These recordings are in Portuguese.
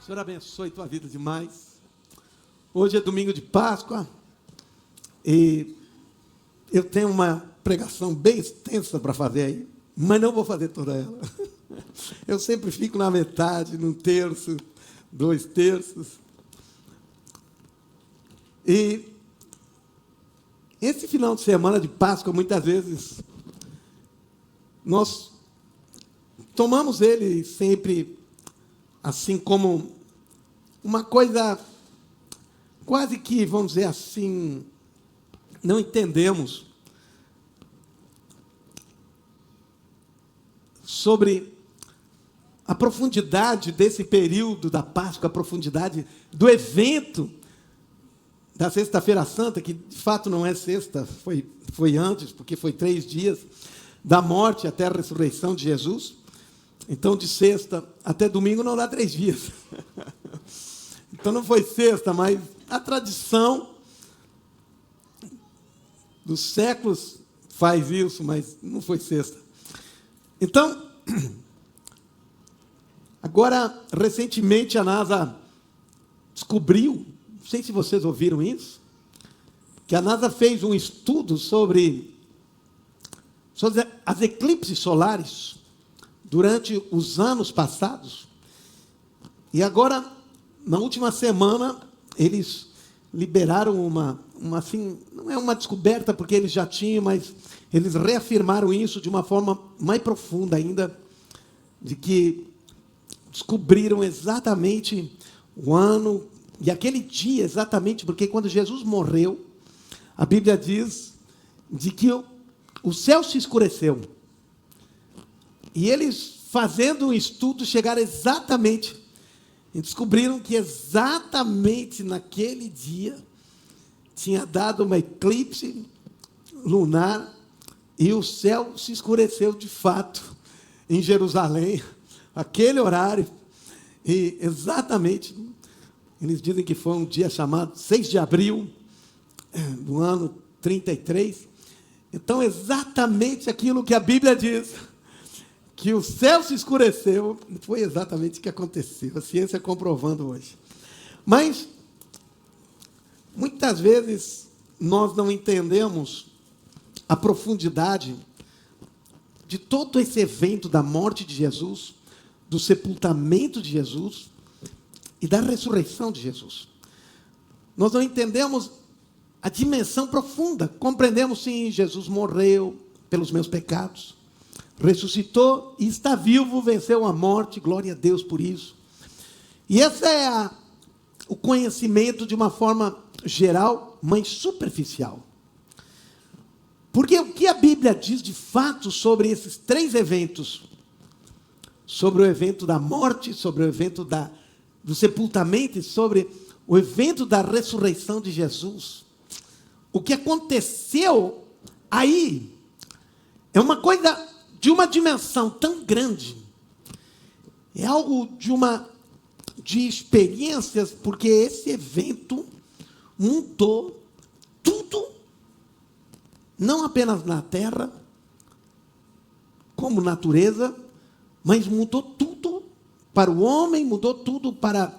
O Senhor abençoe tua vida demais. Hoje é domingo de Páscoa e eu tenho uma pregação bem extensa para fazer aí, mas não vou fazer toda ela. Eu sempre fico na metade, num terço, 2 terços. E esse final de semana de Páscoa, muitas vezes, nós tomamos ele sempre assim como uma coisa quase que, vamos dizer assim, não entendemos sobre a profundidade desse período da Páscoa, a profundidade do evento da Sexta-feira Santa, que de fato não é sexta, foi antes, porque foi 3 dias, da morte até a ressurreição de Jesus. Então, de sexta até domingo não dá 3 dias. Então, não foi sexta, mas a tradição dos séculos faz isso, mas não foi sexta. Então, agora, recentemente, a NASA descobriu, não sei se vocês ouviram isso, que a NASA fez um estudo sobre as eclipses solares durante os anos passados. E agora, na última semana, eles liberaram uma assim, não é uma descoberta porque eles já tinham, mas eles reafirmaram isso de uma forma mais profunda ainda, de que descobriram exatamente o ano e aquele dia exatamente, porque quando Jesus morreu, a Bíblia diz de que o céu se escureceu. E eles, fazendo um estudo, chegaram exatamente e descobriram que exatamente naquele dia tinha dado uma eclipse lunar e o céu se escureceu de fato em Jerusalém, aquele horário. E exatamente, eles dizem que foi um dia chamado 6 de abril do ano 33. Então, exatamente aquilo que a Bíblia diz, que o céu se escureceu, foi exatamente o que aconteceu. A ciência comprovando hoje. Mas, muitas vezes, nós não entendemos a profundidade de todo esse evento da morte de Jesus, do sepultamento de Jesus e da ressurreição de Jesus. Nós não entendemos a dimensão profunda. Compreendemos, sim, Jesus morreu pelos meus pecados, ressuscitou e está vivo, venceu a morte, glória a Deus por isso. E esse é o conhecimento de uma forma geral, mas superficial. Porque o que a Bíblia diz de fato sobre esses 3 eventos, sobre o evento da morte, sobre o evento do sepultamento e sobre o evento da ressurreição de Jesus, o que aconteceu aí é uma coisa de uma dimensão tão grande, é algo de experiências, porque esse evento mudou tudo, não apenas na terra, como natureza, mas mudou tudo para o homem, mudou tudo para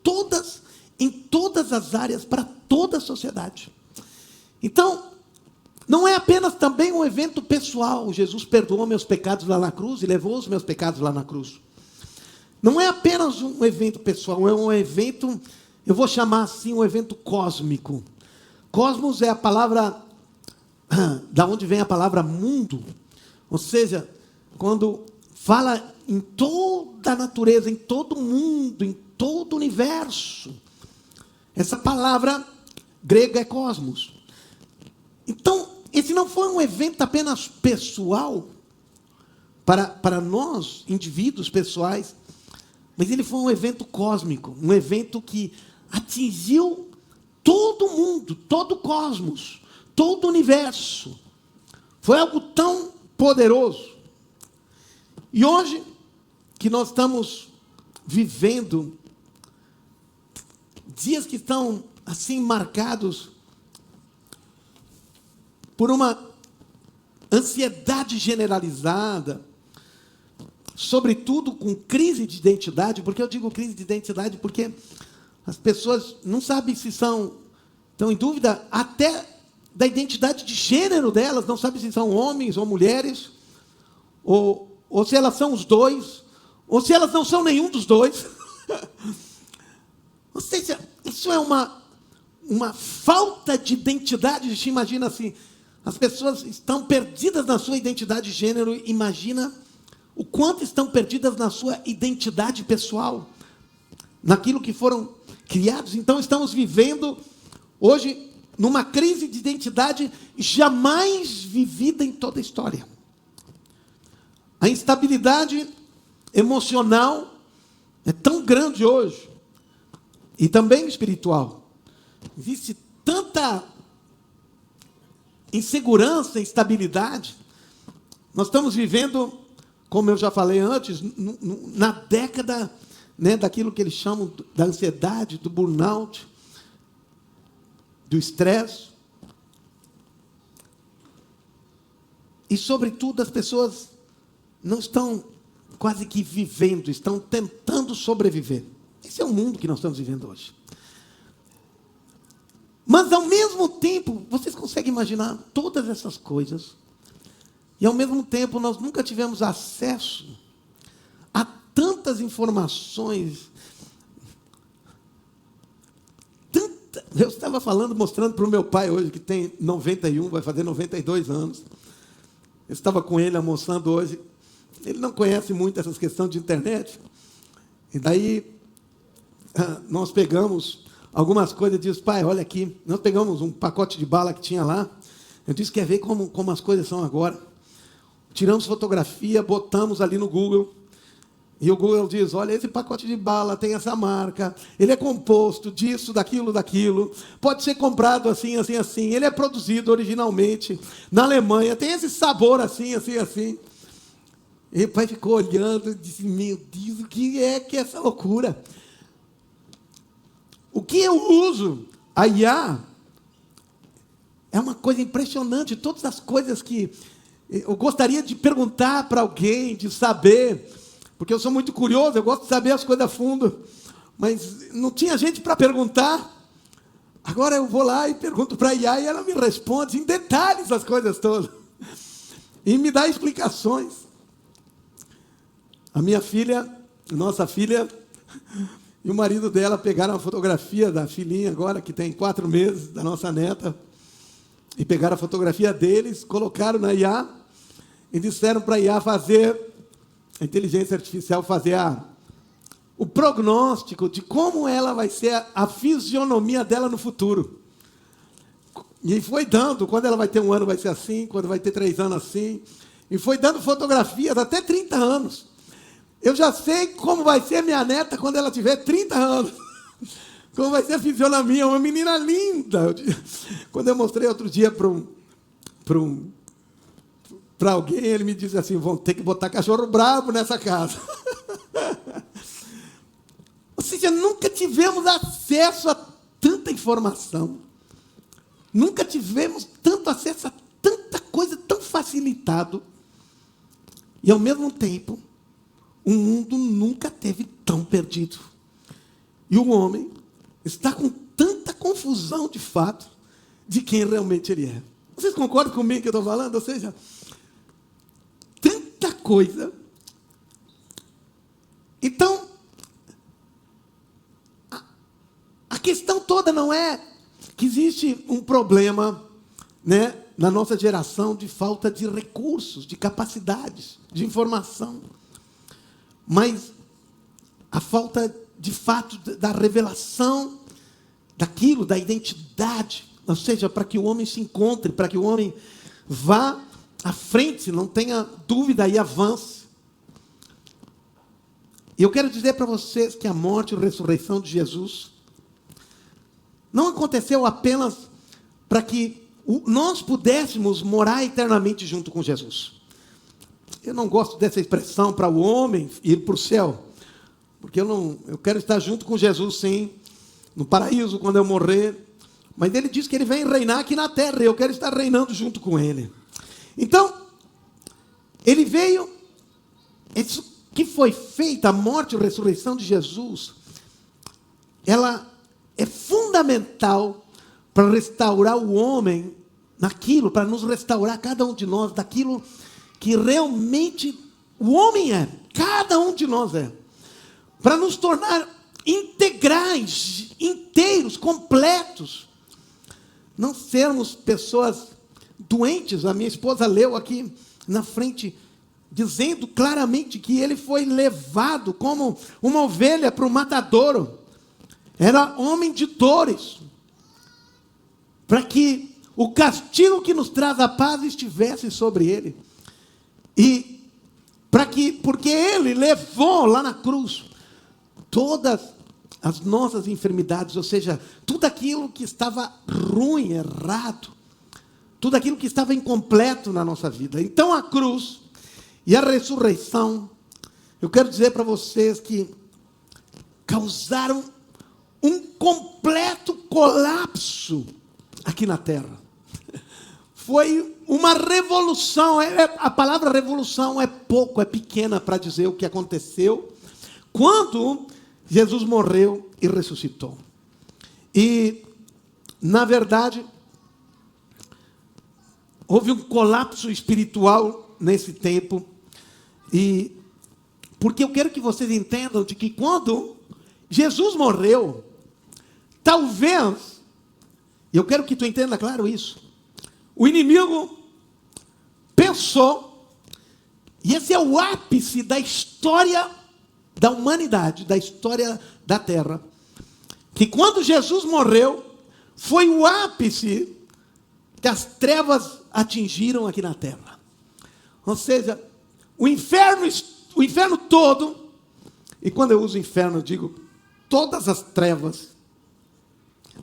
todas, em todas as áreas, para toda a sociedade. Então, não é apenas também um evento pessoal. Jesus perdoou meus pecados lá na cruz e levou os meus pecados lá na cruz. Não é apenas um evento pessoal, é um evento, eu vou chamar assim, um evento cósmico. Cosmos é a palavra, da onde vem a palavra mundo. Ou seja, quando fala em toda a natureza, em todo o mundo, em todo o universo, essa palavra grega é cosmos. Então, esse não foi um evento apenas pessoal, para nós, indivíduos pessoais, mas ele foi um evento cósmico, um evento que atingiu todo o mundo, todo o cosmos, todo o universo. Foi algo tão poderoso. E hoje, que nós estamos vivendo dias que estão assim marcados por uma ansiedade generalizada sobretudo com crise de identidade. Porque eu digo crise de identidade porque as pessoas não sabem se estão em dúvida até da identidade de gênero delas, não sabem se são homens ou mulheres, ou se elas são os dois, ou se elas não são nenhum dos dois. Ou seja, isso é uma falta de identidade. A gente imagina assim, as pessoas estão perdidas na sua identidade de gênero, imagina o quanto estão perdidas na sua identidade pessoal, naquilo que foram criados. Então estamos vivendo hoje numa crise de identidade jamais vivida em toda a história. A instabilidade emocional é tão grande hoje, e também espiritual. Existe tanta insegurança, instabilidade. Nós estamos vivendo, como eu já falei antes, na década, né, daquilo que eles chamam da ansiedade, do burnout, do estresse. E, sobretudo, as pessoas não estão quase que vivendo, estão tentando sobreviver. Esse é o mundo que nós estamos vivendo hoje. Mas, ao mesmo tempo, vocês conseguem imaginar todas essas coisas, e, ao mesmo tempo, nós nunca tivemos acesso a tantas informações. Eu estava mostrando para o meu pai hoje, que tem 91, vai fazer 92 anos. Eu estava com ele almoçando hoje. Ele não conhece muito essas questões de internet. E daí, nós pegamos algumas coisas e disse: pai, olha aqui. Nós pegamos um pacote de bala que tinha lá. Eu disse: quer ver como as coisas são agora? Tiramos fotografia, botamos ali no Google. E o Google diz: olha, esse pacote de bala tem essa marca, ele é composto disso, daquilo, pode ser comprado assim, assim, assim, ele é produzido originalmente na Alemanha, tem esse sabor assim, assim, assim. E o pai ficou olhando e disse: meu Deus, o que é essa loucura? O que eu uso, a IA, é uma coisa impressionante. Todas as coisas que eu gostaria de perguntar para alguém, de saber, porque eu sou muito curioso, eu gosto de saber as coisas a fundo, mas não tinha gente para perguntar. Agora eu vou lá e pergunto para a IA e ela me responde em detalhes as coisas todas. E me dá explicações. A minha filha, nossa filha, e o marido dela pegaram a fotografia da filhinha agora, que tem 4 meses, da nossa neta, e pegaram a fotografia deles, colocaram na IA, e disseram para a IA fazer, a inteligência artificial fazer o prognóstico de como ela vai ser a fisionomia dela no futuro. E foi dando, quando ela vai ter 1 ano vai ser assim, quando vai ter 3 anos assim, e foi dando fotografias até 30 anos. Eu já sei como vai ser minha neta quando ela tiver 30 anos. Como vai ser a fisionomia, uma menina linda. Quando eu mostrei outro dia para alguém, ele me disse assim: vão ter que botar cachorro bravo nessa casa. Ou seja, nunca tivemos acesso a tanta informação. Nunca tivemos tanto acesso a tanta coisa tão facilitado. E, ao mesmo tempo, o mundo nunca teve tão perdido. E o homem está com tanta confusão, de fato, de quem realmente ele é. Vocês concordam comigo que eu estou falando? Ou seja, tanta coisa. Então, a questão toda não é que existe um problema, né, na nossa geração de falta de recursos, de capacidades, de informação. Mas a falta, de fato, da revelação daquilo, da identidade. Ou seja, para que o homem se encontre, para que o homem vá à frente, não tenha dúvida e avance. E eu quero dizer para vocês que a morte e a ressurreição de Jesus não aconteceu apenas para que nós pudéssemos morar eternamente junto com Jesus. Eu não gosto dessa expressão para o homem ir para o céu, porque eu quero estar junto com Jesus, sim, no paraíso, quando eu morrer. Mas ele diz que ele vem reinar aqui na terra, e eu quero estar reinando junto com ele. Então, ele veio, que foi feita, a morte e a ressurreição de Jesus, ela é fundamental para restaurar o homem naquilo, para nos restaurar cada um de nós daquilo que realmente o homem é, cada um de nós é, para nos tornar integrais, inteiros, completos, não sermos pessoas doentes. A minha esposa leu aqui na frente, dizendo claramente que ele foi levado como uma ovelha para o matadouro, era homem de dores, para que o castigo que nos traz a paz estivesse sobre ele, e porque ele levou lá na cruz todas as nossas enfermidades, ou seja, tudo aquilo que estava ruim, errado, tudo aquilo que estava incompleto na nossa vida. Então a cruz e a ressurreição, eu quero dizer para vocês que causaram um completo colapso aqui na terra. Foi uma revolução. A palavra revolução é pouco, é pequena para dizer o que aconteceu quando Jesus morreu e ressuscitou. E, na verdade, houve um colapso espiritual nesse tempo. E porque eu quero que vocês entendam de que quando Jesus morreu, talvez, e eu quero que tu entenda claro isso, o inimigo pensou, e esse é o ápice da história da humanidade, da história da terra, que quando Jesus morreu, foi o ápice que as trevas atingiram aqui na terra. Ou seja, o inferno todo, e quando eu uso inferno, eu digo todas as trevas,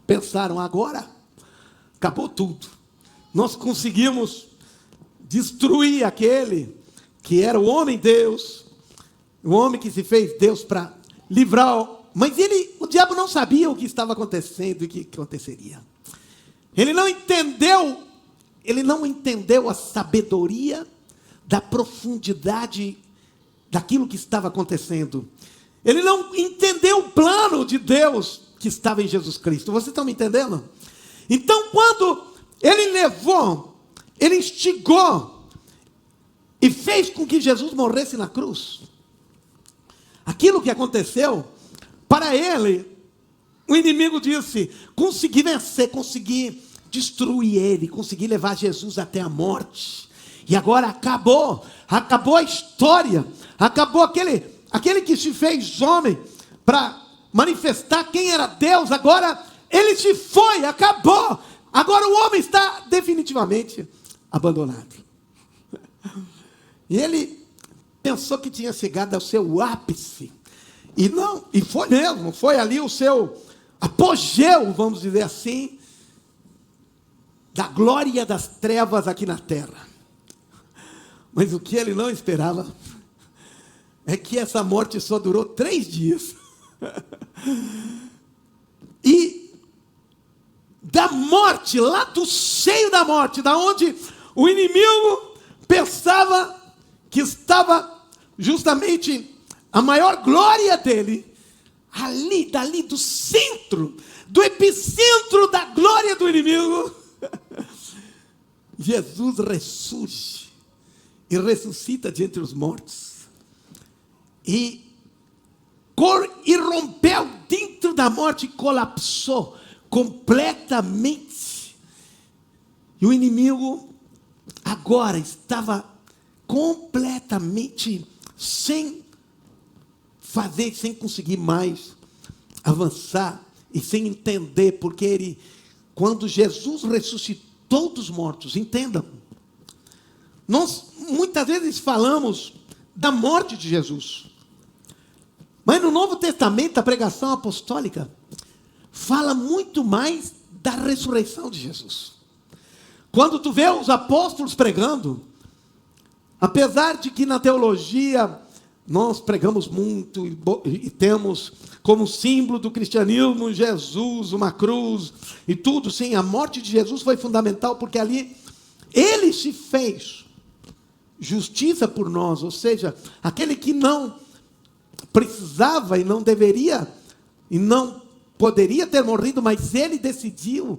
pensaram: agora acabou tudo. Nós conseguimos destruir aquele que era o homem-Deus, o homem que se fez Deus para livrar. Mas o diabo não sabia o que estava acontecendo e o que aconteceria. Ele não entendeu a sabedoria da profundidade daquilo que estava acontecendo. Ele não entendeu o plano de Deus que estava em Jesus Cristo. Vocês estão me entendendo? Então, quando ele levou, ele instigou e fez com que Jesus morresse na cruz, aquilo que aconteceu, para ele, o inimigo disse: consegui vencer, consegui destruir ele, consegui levar Jesus até a morte, e agora acabou a história, acabou aquele que se fez homem para manifestar quem era Deus, agora ele se foi, acabou, agora o homem está definitivamente abandonado. E ele pensou que tinha chegado ao seu ápice, e não, e foi mesmo, foi ali o seu apogeu, vamos dizer assim, da glória das trevas aqui na terra. Mas o que ele não esperava é que essa morte só durou 3 dias. E da morte, lá do seio da morte, da onde o inimigo pensava que estava justamente a maior glória dele, dali do centro, do epicentro da glória do inimigo, Jesus ressurge e ressuscita de entre os mortos, e rompeu dentro da morte, colapsou completamente, e o inimigo agora estava completamente sem conseguir mais avançar, e sem entender, porque quando Jesus ressuscitou dos mortos, entendam, nós muitas vezes falamos da morte de Jesus, mas no Novo Testamento, a pregação apostólica fala muito mais da ressurreição de Jesus. Quando tu vê os apóstolos pregando, apesar de que na teologia nós pregamos muito e temos como símbolo do cristianismo Jesus, uma cruz e tudo, sim, a morte de Jesus foi fundamental, porque ali ele se fez justiça por nós, ou seja, aquele que não precisava e não deveria, e não poderia ter morrido, mas ele decidiu,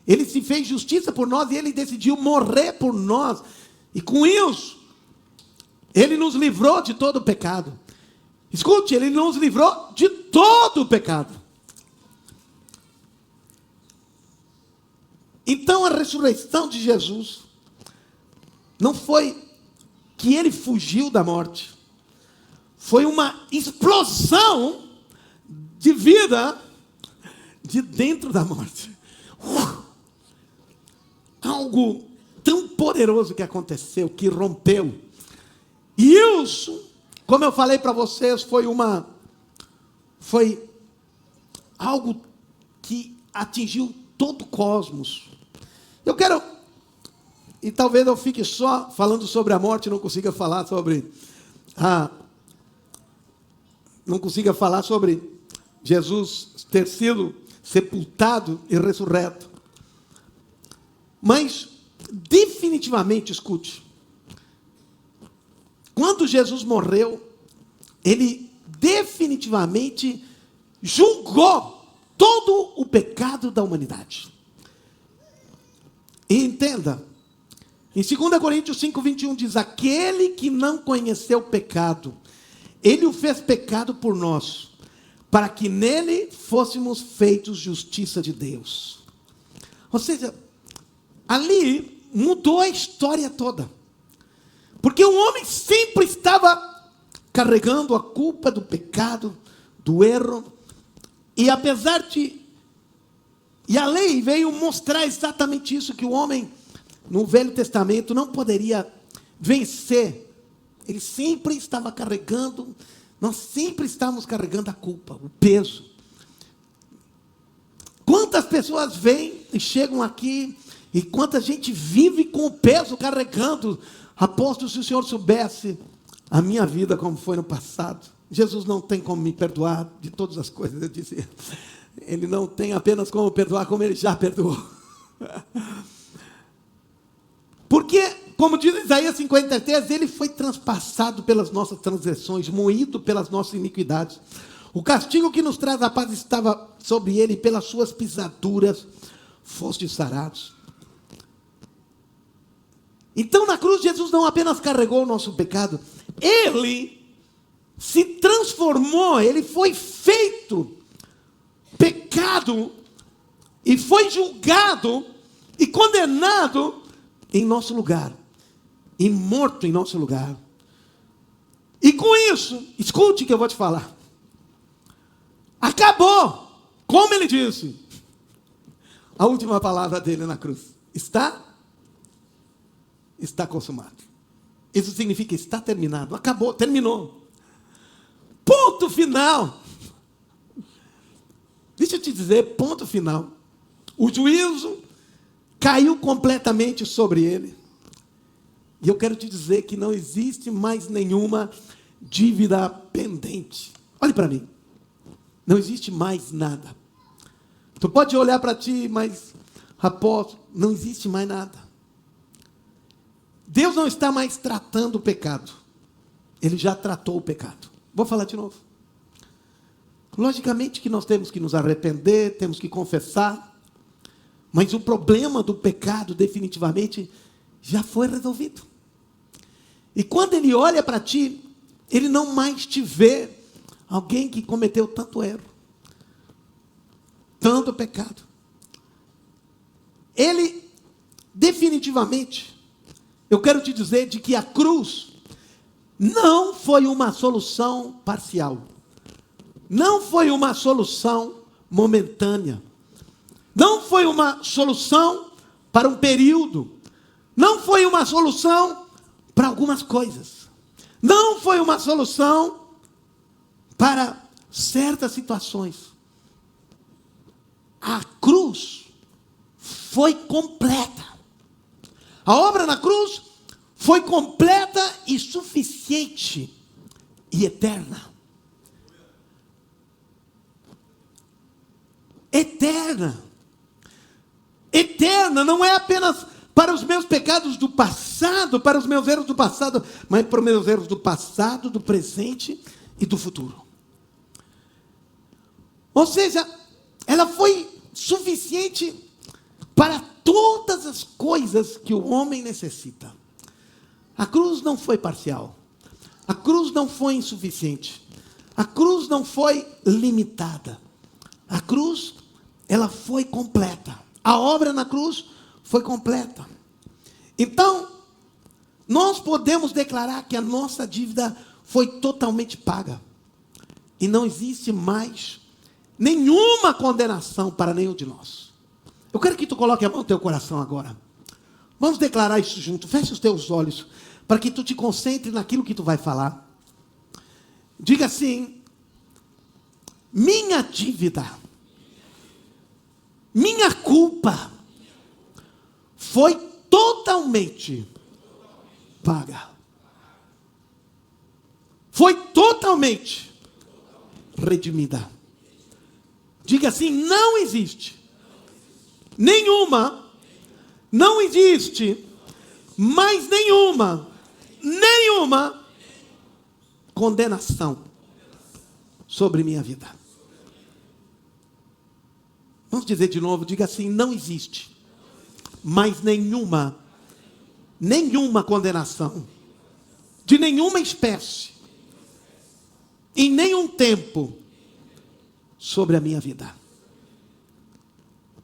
ele se fez justiça por nós, e ele decidiu morrer por nós, e com isso, ele nos livrou de todo o pecado. Escute, ele nos livrou de todo o pecado. Então a ressurreição de Jesus não foi que ele fugiu da morte, foi uma explosão de vida de dentro da morte. Algo tão poderoso que aconteceu, que rompeu. E isso, como eu falei para vocês, foi algo que atingiu todo o cosmos. Eu quero, e talvez eu fique só falando sobre a morte, não consiga falar sobre Jesus ter sido sepultado e ressurreto. Mas, definitivamente, escute, quando Jesus morreu, ele definitivamente julgou todo o pecado da humanidade. E entenda, em 2 Coríntios 5:21 diz: aquele que não conheceu o pecado, ele o fez pecado por nós, para que nele fôssemos feitos justiça de Deus. Ou seja, ali mudou a história toda. Porque o homem sempre estava carregando a culpa do pecado, do erro. E apesar de... E a lei veio mostrar exatamente isso, que o homem, no Velho Testamento, não poderia vencer. Ele sempre estava carregando, nós sempre estávamos carregando a culpa, o peso. Quantas pessoas vêm e chegam aqui, e quanta gente vive com o peso carregando. Apóstolo, se o senhor soubesse a minha vida como foi no passado, Jesus não tem como me perdoar de todas as coisas. Eu disse, ele não tem apenas como perdoar, como ele já perdoou. Porque, como diz Isaías 53, ele foi transpassado pelas nossas transgressões, moído pelas nossas iniquidades. O castigo que nos traz a paz estava sobre ele, e pelas suas pisaduras fostes sarados. Então, na cruz, Jesus não apenas carregou o nosso pecado, ele se transformou, ele foi feito pecado, e foi julgado e condenado em nosso lugar, e morto em nosso lugar. E com isso, escute o que eu vou te falar. Acabou, como ele disse, a última palavra dele na cruz: está consumado. Isso significa está terminado, acabou, terminou. Ponto final. Deixa eu te dizer, ponto final. O juízo caiu completamente sobre ele. E eu quero te dizer que não existe mais nenhuma dívida pendente. Olhe para mim. Não existe mais nada. Tu pode olhar para ti, mas, apóstolo, não existe mais nada. Deus não está mais tratando o pecado. Ele já tratou o pecado. Vou falar de novo. Logicamente que nós temos que nos arrepender, temos que confessar. Mas o problema do pecado definitivamente já foi resolvido. E quando ele olha para ti, ele não mais te vê alguém que cometeu tanto erro, tanto pecado. Ele definitivamente, eu quero te dizer de que a cruz não foi uma solução parcial. Não foi uma solução momentânea. Não foi uma solução para um período. Não foi uma solução para algumas coisas. Não foi uma solução para certas situações. A cruz foi completa. A obra na cruz foi completa e suficiente e eterna. Eterna. Eterna não é apenas para os meus pecados do passado, para os meus erros do passado, mas para os meus erros do passado, do presente e do futuro. Ou seja, ela foi suficiente para todas as coisas que o homem necessita. A cruz não foi parcial. A cruz não foi insuficiente. A cruz não foi limitada. A cruz, ela foi completa. A obra na cruz foi completa. Então, nós podemos declarar que a nossa dívida foi totalmente paga. E não existe mais nenhuma condenação para nenhum de nós. Eu quero que tu coloque a mão no teu coração agora. Vamos declarar isso junto. Feche os teus olhos para que tu te concentre naquilo que tu vai falar. Diga assim: minha dívida, minha culpa foi totalmente paga. Foi totalmente redimida. Diga assim: não existe nenhuma, não existe mais nenhuma condenação sobre minha vida. Vamos dizer de novo, diga assim: não existe mais nenhuma condenação de nenhuma espécie em nenhum tempo sobre a minha vida.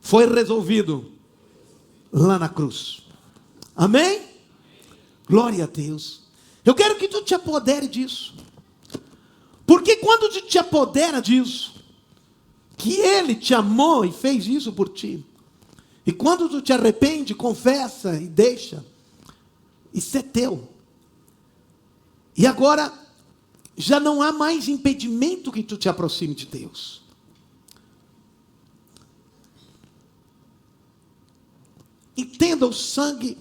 Foi resolvido lá na cruz. Amém? Glória a Deus. Eu quero que tu te apodere disso. Porque quando tu te apodera disso, que Ele te amou e fez isso por ti, e quando tu te arrepende, confessa e deixa, isso é teu. E agora, já não há mais impedimento que tu te aproxime de Deus. Entenda, o sangue,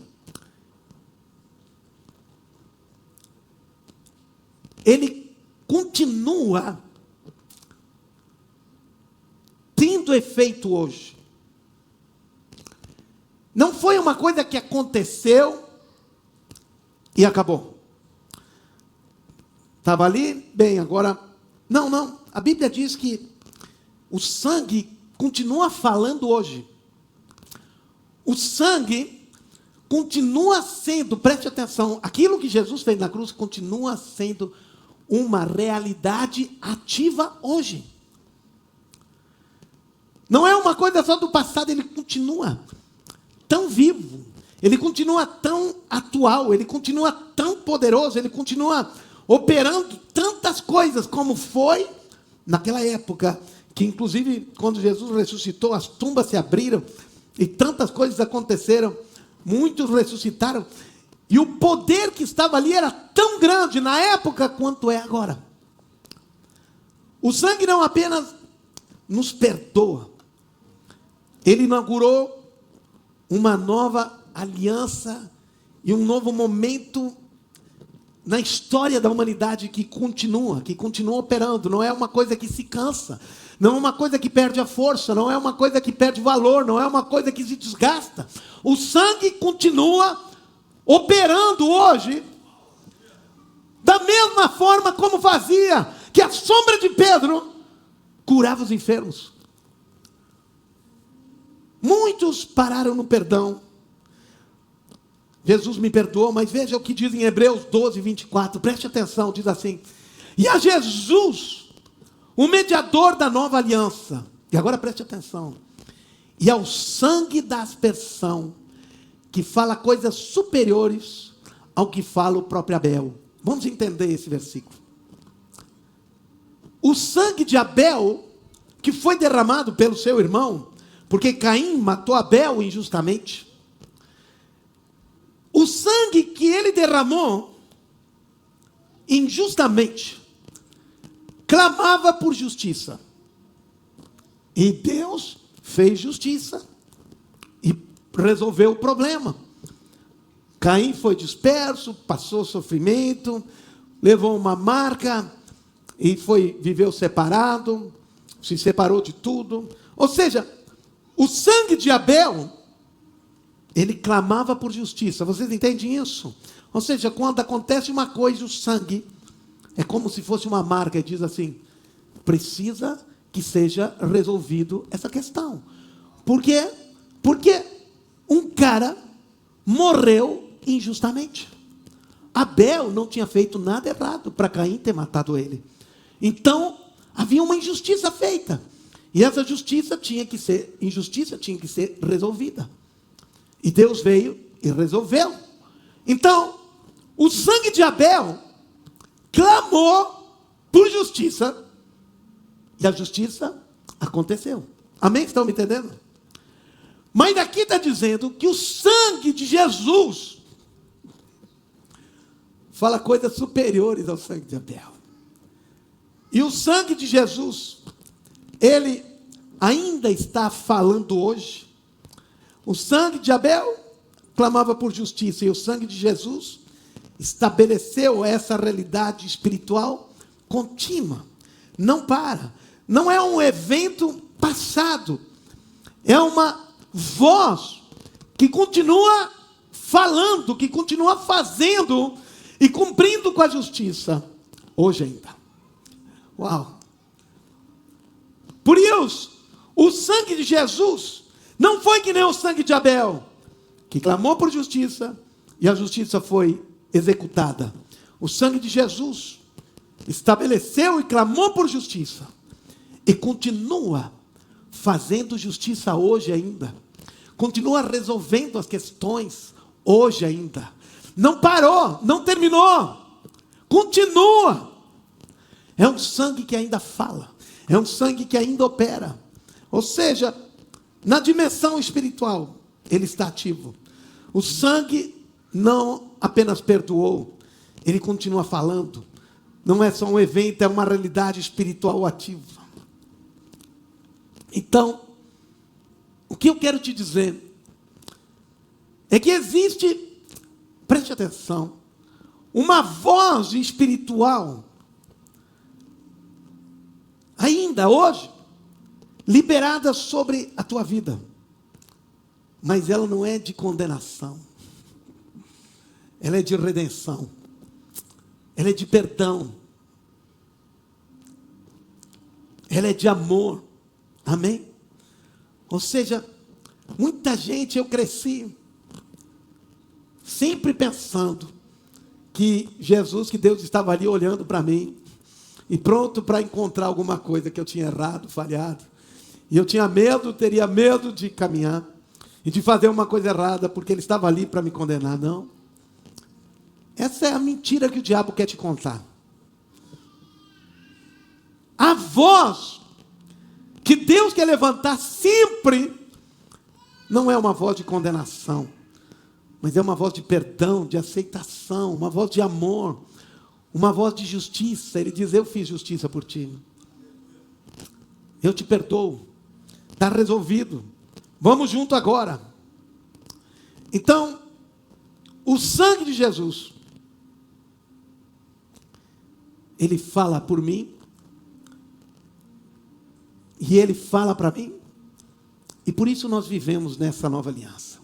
ele continua tendo efeito hoje. Não foi uma coisa que aconteceu e acabou. Estava ali, bem, agora... Não. A Bíblia diz que o sangue continua falando hoje. O sangue continua sendo, preste atenção, aquilo que Jesus fez na cruz continua sendo uma realidade ativa hoje. Não é uma coisa só do passado, ele continua tão vivo, ele continua tão atual, ele continua tão poderoso, ele continua operando tantas coisas como foi naquela época, que inclusive quando Jesus ressuscitou, as tumbas se abriram e tantas coisas aconteceram, muitos ressuscitaram, e o poder que estava ali era tão grande na época quanto é agora. O sangue não apenas nos perdoa, ele inaugurou uma nova aliança e um novo momento na história da humanidade que continua operando. Não é uma coisa que se cansa, não é uma coisa que perde a força, não é uma coisa que perde valor, não é uma coisa que se desgasta. O sangue continua operando hoje, da mesma forma como fazia, que a sombra de Pedro curava os enfermos. Muitos pararam no perdão. Jesus me perdoou, mas veja o que diz em Hebreus 12, 24. Preste atenção, diz assim: e a Jesus, o mediador da nova aliança. E agora preste atenção. E ao sangue da aspersão, que fala coisas superiores ao que fala o próprio Abel. Vamos entender esse versículo. O sangue de Abel, que foi derramado pelo seu irmão, porque Caim matou Abel injustamente. O sangue que ele derramou injustamente clamava por justiça. E Deus fez justiça e resolveu o problema. Caim foi disperso, passou sofrimento, levou uma marca e viveu separado, se separou de tudo. Ou seja, o sangue de Abel, ele clamava por justiça. Vocês entendem isso? Ou seja, quando acontece uma coisa, o sangue é como se fosse uma marca e diz assim: precisa que seja resolvido essa questão. Por quê? Porque um cara morreu injustamente. Abel não tinha feito nada errado para Caim ter matado ele. Então, havia uma injustiça feita. E essa injustiça tinha que ser resolvida. E Deus veio e resolveu. Então, o sangue de Abel clamou por justiça. E a justiça aconteceu. Amém? Estão me entendendo? Mas aqui está dizendo que o sangue de Jesus fala coisas superiores ao sangue de Abel. E o sangue de Jesus, ele ainda está falando hoje. O sangue de Abel clamava por justiça, e o sangue de Jesus estabeleceu essa realidade espiritual contínua. Não para. Não é um evento passado. É uma voz que continua falando, que continua fazendo e cumprindo com a justiça hoje ainda. Uau! Por isso, o sangue de Jesus não foi que nem o sangue de Abel, que clamou por justiça e a justiça foi executada. O sangue de Jesus estabeleceu e clamou por justiça e continua fazendo justiça hoje ainda. Continua resolvendo as questões hoje ainda. Não parou, não terminou. Continua. É um sangue que ainda fala. É um sangue que ainda opera. Ou seja, na dimensão espiritual, ele está ativo. O sangue não apenas perdoou, ele continua falando. Não é só um evento, é uma realidade espiritual ativa. Então, o que eu quero te dizer é que existe, preste atenção, uma voz espiritual, ainda hoje, liberada sobre a tua vida. Mas ela não é de condenação. Ela é de redenção. Ela é de perdão. Ela é de amor. Amém? Ou seja, muita gente, eu cresci sempre pensando que Jesus, que Deus estava ali olhando para mim e pronto para encontrar alguma coisa que eu tinha errado, falhado. E eu tinha medo, teria medo de caminhar e de fazer uma coisa errada, porque ele estava ali para me condenar. Não. Essa é a mentira que o diabo quer te contar. A voz que Deus quer levantar sempre não é uma voz de condenação, mas é uma voz de perdão, de aceitação, uma voz de amor, uma voz de justiça. Ele diz: eu fiz justiça por ti, eu te perdoo, está resolvido, vamos junto agora. Então, o sangue de Jesus, ele fala por mim, e ele fala para mim, e por isso nós vivemos nessa nova aliança.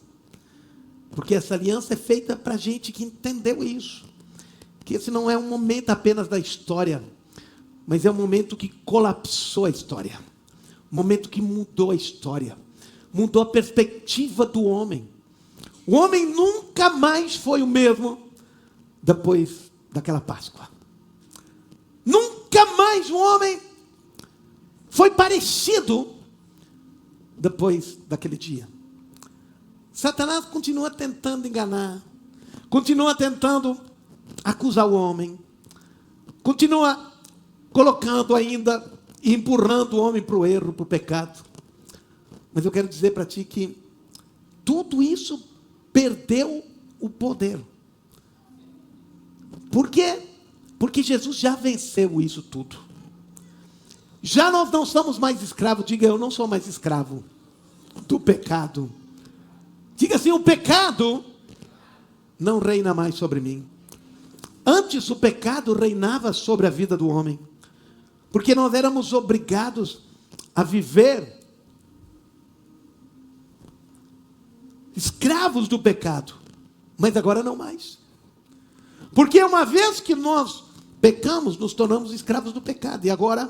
Porque essa aliança é feita para gente que entendeu isso. Que esse não é um momento apenas da história, mas é um momento que colapsou a história. Um momento que mudou a história. Mudou a perspectiva do homem. O homem nunca mais foi o mesmo depois daquela Páscoa. Nunca mais o homem foi parecido depois daquele dia. Satanás continua tentando enganar, continua tentando acusar o homem, continua colocando ainda e empurrando o homem para o erro, para o pecado. Mas eu quero dizer para ti que tudo isso perdeu o poder. Por quê? Porque Jesus já venceu isso tudo. Já nós não somos mais escravos. Diga: eu não sou mais escravo do pecado. Diga assim: o pecado não reina mais sobre mim. Antes o pecado reinava sobre a vida do homem, porque nós éramos obrigados a viver escravos do pecado. Mas agora não mais. Porque uma vez que nós pecamos, nos tornamos escravos do pecado. E agora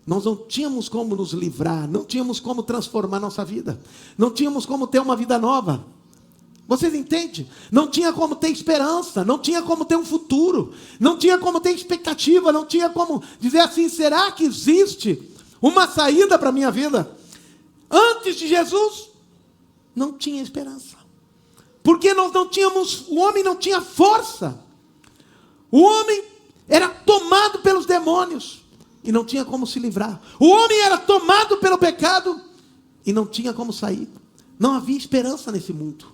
Nós não tínhamos como nos livrar, não tínhamos como transformar nossa vida, não tínhamos como ter uma vida nova. Vocês entendem? Não tinha como ter esperança, não tinha como ter um futuro, não tinha como ter expectativa, não tinha como dizer assim, será que existe uma saída para a minha vida? Antes de Jesus, não tinha esperança. Porque nós não tínhamos, o homem não tinha força. O homem era tomado pelos demônios e não tinha como se livrar. O homem era tomado pelo pecado e não tinha como sair. Não havia esperança nesse mundo.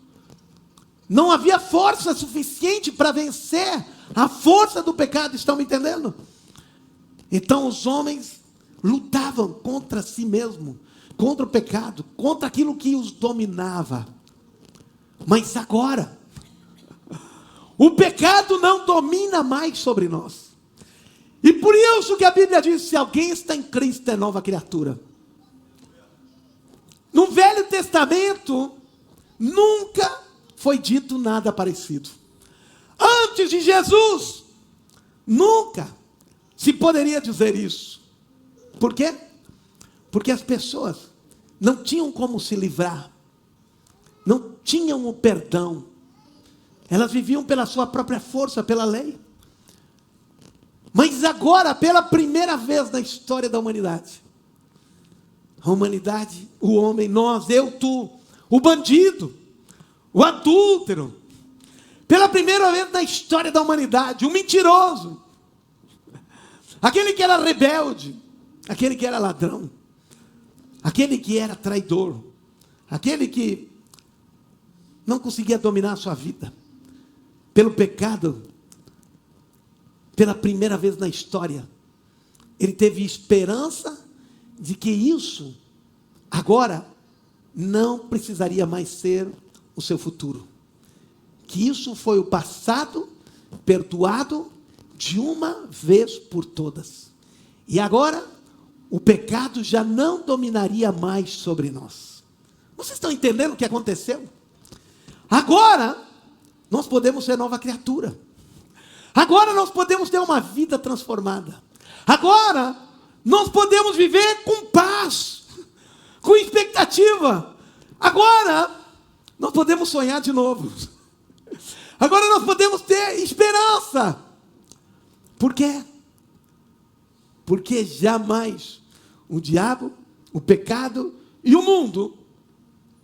Não havia força suficiente para vencer a força do pecado. Estão me entendendo? Então os homens lutavam contra si mesmo, contra o pecado, contra aquilo que os dominava. Mas agora, o pecado não domina mais sobre nós. E por isso que a Bíblia diz, se alguém está em Cristo, é nova criatura. No Velho Testamento, nunca foi dito nada parecido. Antes de Jesus, nunca se poderia dizer isso. Por quê? Porque as pessoas não tinham como se livrar, não tinham o perdão, elas viviam pela sua própria força, pela lei. Mas agora, pela primeira vez na história da humanidade, a humanidade, o homem, nós, eu, tu, o bandido, o adúltero, pela primeira vez na história da humanidade, o mentiroso, aquele que era rebelde, aquele que era ladrão, aquele que era traidor, aquele que não conseguia dominar a sua vida, pelo pecado, pela primeira vez na história, ele teve esperança de que isso, agora, não precisaria mais ser o seu futuro. Que isso foi o passado, perdoado de uma vez por todas. E agora, o pecado já não dominaria mais sobre nós. Vocês estão entendendo o que aconteceu? Agora, nós podemos ser nova criatura. Agora nós podemos ter uma vida transformada. Agora nós podemos viver com paz, com expectativa. Agora nós podemos sonhar de novo. Agora nós podemos ter esperança. Por quê? Porque jamais o diabo, o pecado e o mundo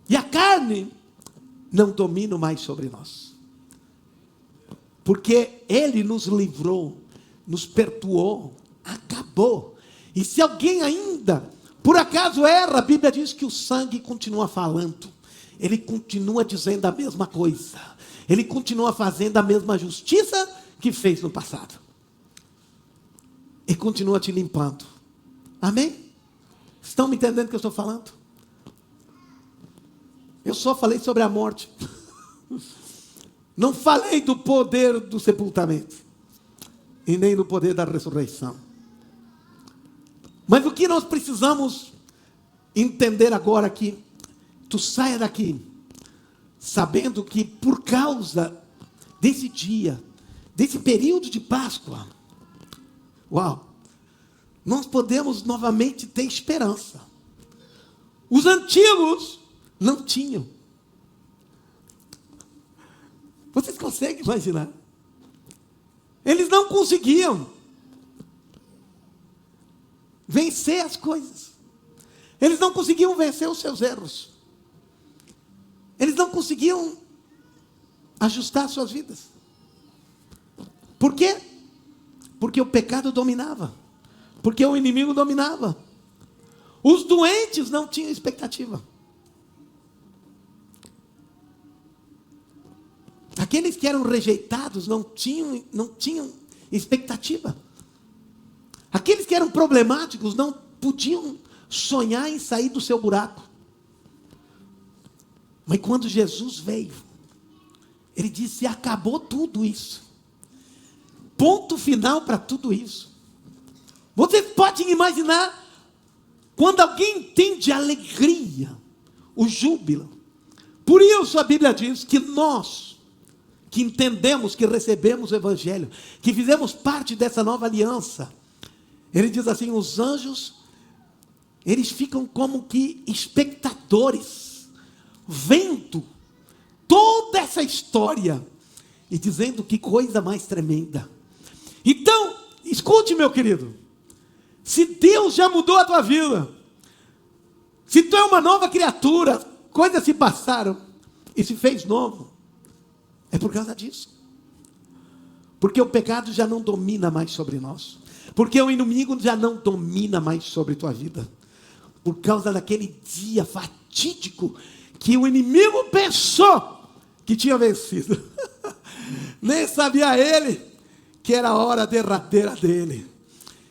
e a carne não dominam mais sobre nós. Porque Ele nos livrou, nos perdoou, acabou. E se alguém ainda, por acaso erra, a Bíblia diz que o sangue continua falando. Ele continua dizendo a mesma coisa. Ele continua fazendo a mesma justiça que fez no passado. E continua te limpando. Amém? Estão me entendendo o que eu estou falando? Eu só falei sobre a morte. Não falei do poder do sepultamento. E nem do poder da ressurreição. Mas o que nós precisamos entender agora aqui, tu saia daqui, sabendo que por causa desse dia, desse período de Páscoa, uau, nós podemos novamente ter esperança. Os antigos não tinham. Vocês conseguem imaginar? Eles não conseguiam vencer as coisas. Eles não conseguiam vencer os seus erros. Eles não conseguiam ajustar suas vidas. Por quê? Porque o pecado dominava. Porque o inimigo dominava. Os doentes não tinham expectativa. Aqueles que eram rejeitados não tinham expectativa. Aqueles que eram problemáticos não podiam sonhar em sair do seu buraco. Mas quando Jesus veio, Ele disse, acabou tudo isso. Ponto final para tudo isso. Vocês podem imaginar, quando alguém entende a alegria, o júbilo. Por isso a Bíblia diz que nós, que entendemos, que recebemos o Evangelho, que fizemos parte dessa nova aliança, Ele diz assim, os anjos eles ficam como que espectadores, vendo toda essa história e dizendo que coisa mais tremenda. Então, escute, meu querido, se Deus já mudou a tua vida, se tu é uma nova criatura, coisas se passaram e se fez novo, é por causa disso. Porque o pecado já não domina mais sobre nós. Porque o inimigo já não domina mais sobre tua vida. Por causa daquele dia fatídico que o inimigo pensou que tinha vencido. Nem sabia ele que era a hora derradeira dele.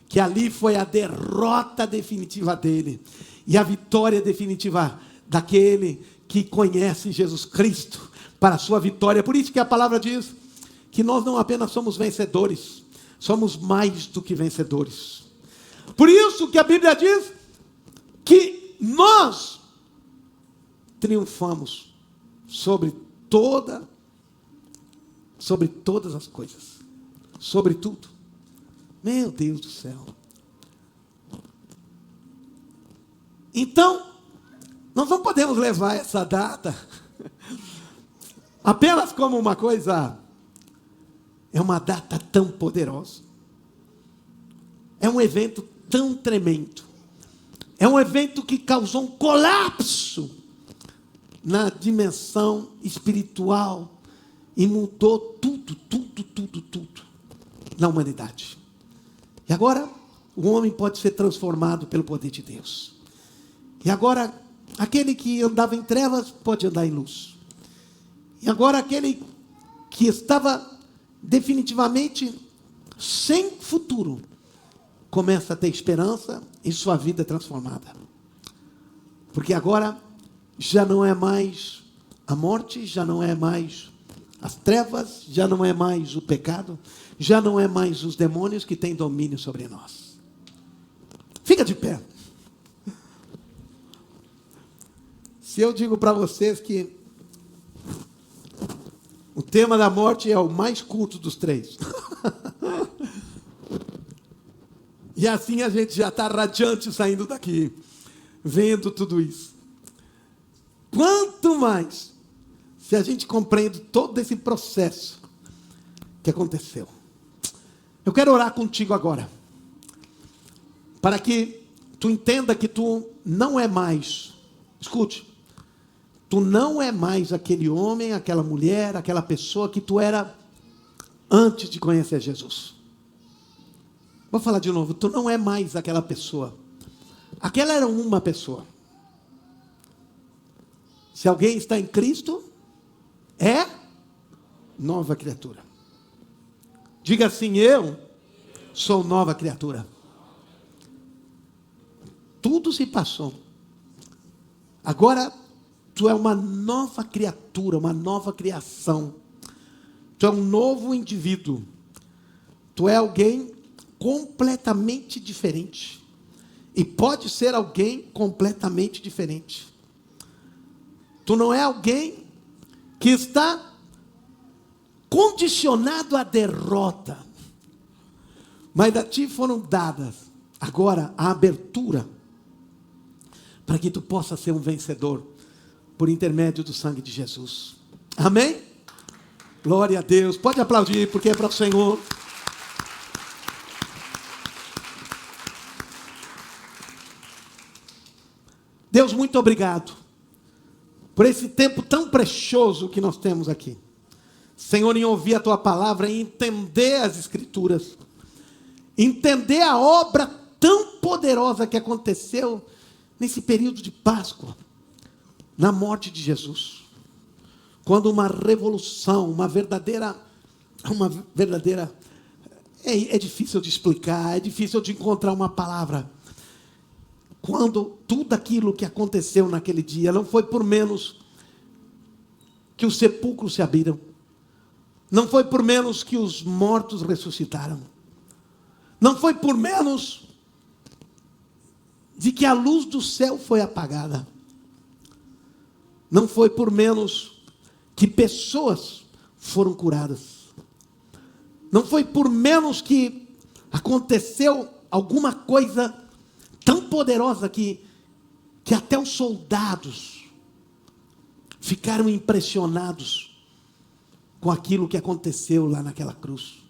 Que ali foi a derrota definitiva dele. E a vitória definitiva daquele que conhece Jesus Cristo para a sua vitória. Por isso que a palavra diz que nós não apenas somos vencedores, somos mais do que vencedores. Por isso que a Bíblia diz que nós triunfamos sobre todas as coisas, sobre tudo. Meu Deus do céu. Então, nós não podemos levar essa data apenas como uma coisa. É uma data tão poderosa. É um evento tão tremendo. É um evento que causou um colapso na dimensão espiritual e mudou tudo na humanidade. E agora o homem pode ser transformado pelo poder de Deus. E agora aquele que andava em trevas pode andar em luz. E agora aquele que estava definitivamente sem futuro começa a ter esperança e sua vida é transformada. Porque agora já não é mais a morte, já não é mais as trevas, já não é mais o pecado, já não é mais os demônios que têm domínio sobre nós. Fica de pé. Se eu digo para vocês que o tema da morte é o mais curto dos três. E assim a gente já está radiante saindo daqui, vendo tudo isso. Quanto mais, se a gente compreende todo esse processo que aconteceu. Eu quero orar contigo agora, para que tu entenda que tu não é mais, escute, tu não é mais aquele homem, aquela mulher, aquela pessoa que tu era antes de conhecer Jesus. Vou falar de novo, tu não é mais aquela pessoa. Aquela era uma pessoa. Se alguém está em Cristo, é nova criatura. Diga assim, eu sou nova criatura. Tudo se passou. Agora tu é uma nova criatura, uma nova criação. Tu é um novo indivíduo. Tu é alguém completamente diferente. E pode ser alguém completamente diferente. Tu não é alguém que está condicionado à derrota. Mas a ti foram dadas agora a abertura para que tu possa ser um vencedor por intermédio do sangue de Jesus. Amém? Glória a Deus. Pode aplaudir, porque é para o Senhor. Deus, muito obrigado por esse tempo tão precioso que nós temos aqui. Senhor, em ouvir a Tua palavra, em entender as Escrituras, entender a obra tão poderosa que aconteceu nesse período de Páscoa, na morte de Jesus, quando uma revolução, uma verdadeira, é difícil de explicar, é difícil de encontrar uma palavra, quando tudo aquilo que aconteceu naquele dia, não foi por menos que os sepulcros se abriram, não foi por menos que os mortos ressuscitaram, não foi por menos de que a luz do céu foi apagada, não foi por menos que pessoas foram curadas, não foi por menos que aconteceu alguma coisa tão poderosa que até os soldados ficaram impressionados com aquilo que aconteceu lá naquela cruz.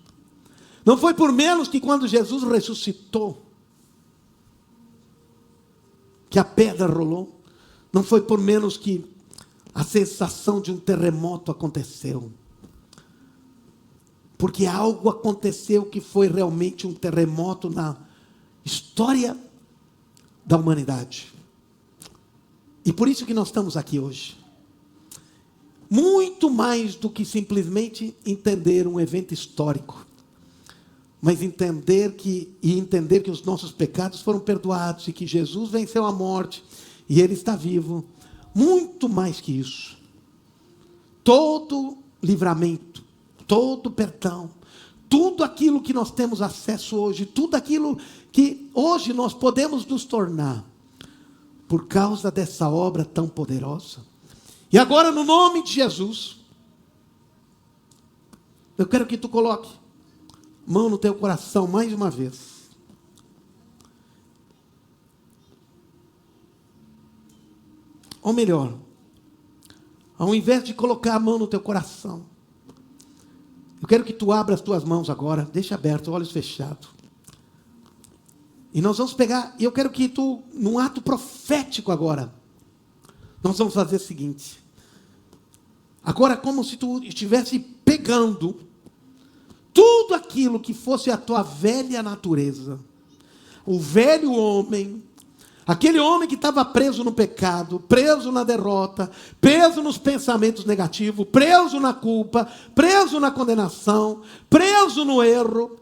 Não foi por menos que quando Jesus ressuscitou, que a pedra rolou. Não foi por menos que a sensação de um terremoto aconteceu. Porque algo aconteceu que foi realmente um terremoto na história da humanidade. E por isso que nós estamos aqui hoje. Muito mais do que simplesmente entender um evento histórico, mas entender que os nossos pecados foram perdoados e que Jesus venceu a morte e Ele está vivo. Muito mais que isso. Todo livramento, todo perdão, tudo aquilo que nós temos acesso hoje, tudo aquilo que hoje nós podemos nos tornar, por causa dessa obra tão poderosa. E agora, no nome de Jesus, eu quero que tu coloque mão no teu coração mais uma vez. Ou melhor, ao invés de colocar a mão no teu coração, eu quero que tu abra as tuas mãos agora, deixa aberto, olhos fechados. E nós vamos pegar, e eu quero que tu, num ato profético agora, nós vamos fazer o seguinte. Agora, como se tu estivesse pegando tudo aquilo que fosse a tua velha natureza, o velho homem, aquele homem que estava preso no pecado, preso na derrota, preso nos pensamentos negativos, preso na culpa, preso na condenação, preso no erro.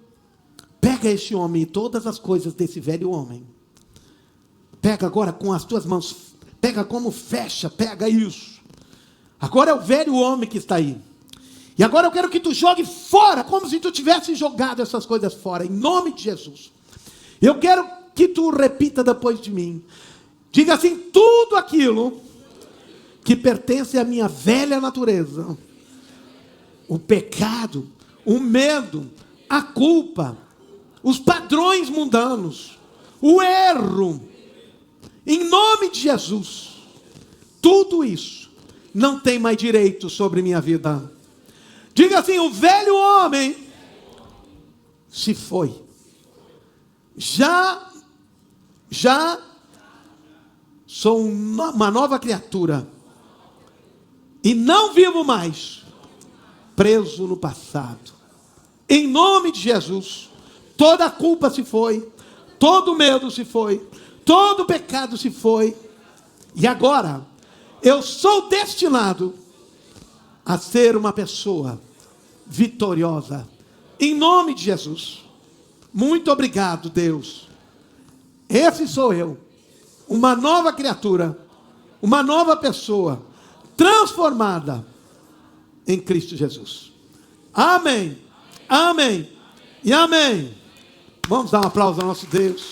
Pega esse homem e todas as coisas desse velho homem. Pega agora com as tuas mãos, pega como fecha, pega isso. Agora é o velho homem que está aí. E agora eu quero que tu jogue fora, como se tu tivesse jogado essas coisas fora, em nome de Jesus. Eu quero que tu repita depois de mim. Diga assim: tudo aquilo que pertence à minha velha natureza, o pecado, o medo, a culpa, os padrões mundanos, o erro, em nome de Jesus, tudo isso não tem mais direito sobre minha vida. Diga assim: o velho homem se foi. Já sou uma nova criatura. E não vivo mais preso no passado. Em nome de Jesus, toda a culpa se foi, todo o medo se foi, todo o pecado se foi. E agora, eu sou destinado a ser uma pessoa vitoriosa. Em nome de Jesus. Muito obrigado, Deus. Esse sou eu. Uma nova criatura. Uma nova pessoa. Transformada em Cristo Jesus. Amém. Amém. E amém. Vamos dar um aplauso ao nosso Deus.